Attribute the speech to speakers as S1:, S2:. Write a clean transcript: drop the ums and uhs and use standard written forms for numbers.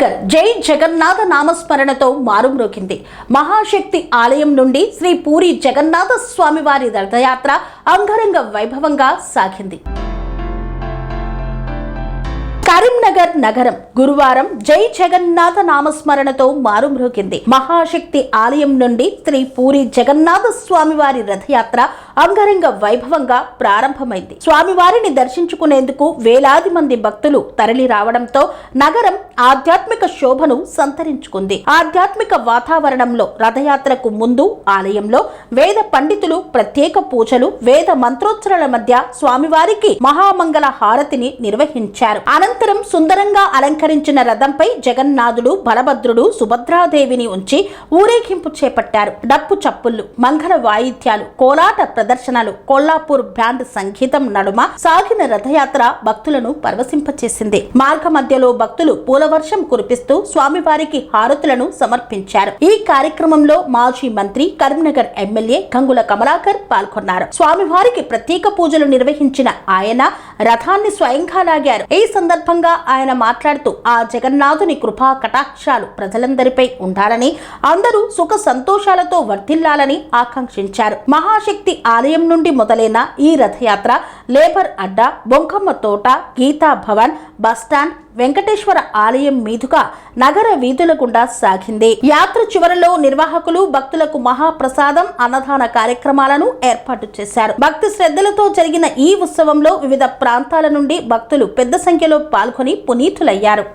S1: కరీంనగర్ జై జగన్నాథ నామస్మరణతో మారుమ్రోగింది. మహాశక్తి ఆలయం నుండి శ్రీ పూరి జగన్నాథ స్వామివారి రథయాత్ర అంగరంగ వైభవంగా సాగింది. కరీంనగర్ నగరం గురువారం జై జగన్నాథ నామస్మరణతో మారుమ్రోగింది. మహాశక్తి ఆలయం నుండి శ్రీ పూరి జగన్నాథ స్వామివారి రథయాత్ర అంగరంగ వైభవంగా ప్రారంభమైంది. స్వామివారిని దర్శించుకునేందుకు వేలాది మంది భక్తులు తరలి రావడంతో నగరం ఆధ్యాత్మిక శోభను సంతరించుకుంది. ఆధ్యాత్మిక వాతావరణంలో రథయాత్రకు ముందు ఆలయంలో వేద పండితులు ప్రత్యేక పూజలు, వేద మంత్రోచ్చరణల మధ్య స్వామివారికి మహామంగళ హారతిని నిర్వహించారు. అనంతరం సుందరంగా అలంకరించిన రథంపై జగన్నాథుడు, బలభద్రుడు, సుభద్రాదేవిని ఉంచి ఊరేగింపు చేపట్టారు. డప్పు చప్పుళ్లు, మంగళ వాయిద్యాలు, కోలాట ప్రదర్శనలు, కొల్లాపూర్ బ్యాండ్ సంగీతం నడుమ సాగిన రథయాత్ర భక్తులను పరవశింపచేసింది. మార్గ మధ్యలో భక్తులు పూలవర్షం కురిపిస్తూ స్వామివారికి హారతులను సమర్పించారు. ఈ కార్యక్రమంలో మాజీ మంత్రి, కరీంనగర్ ఎమ్మెల్యే గంగుల కమలాకర్ పాల్గొన్నారు. స్వామివారికి ప్రత్యేక పూజలు నిర్వహించిన ఆయన రథాన్ని స్వయంగా లాగారు. ఈ సందర్భంగా ఆయన మాట్లాడుతూ ఆ జగన్నాథుని కృపా కటాక్షాలు ప్రజలందరిపై ఉండాలని, అందరూ సుఖ సంతోషాలతో వర్ధిల్లాలని ఆకాంక్షించారు. మహాశక్తి ఆలయం నుండి మొదలైన ఈ రథయాత్ర లేబర్ అడ్డా, బొంకమ్మ తోట, గీతా భవన్, బస్టాండ్, వెంకటేశ్వర ఆలయం మీదుగా నగర వీధుల గుండా సాగింది. యాత్ర చివరలో నిర్వాహకులు భక్తులకు మహాప్రసాదం, అన్నదాన కార్యక్రమాలను ఏర్పాటు చేశారు. భక్తి శ్రద్ధలతో జరిగిన ఈ ఉత్సవంలో వివిధ ప్రాంతాల నుండి భక్తులు పెద్ద సంఖ్యలో పాల్గొని పునీతులయ్యారు.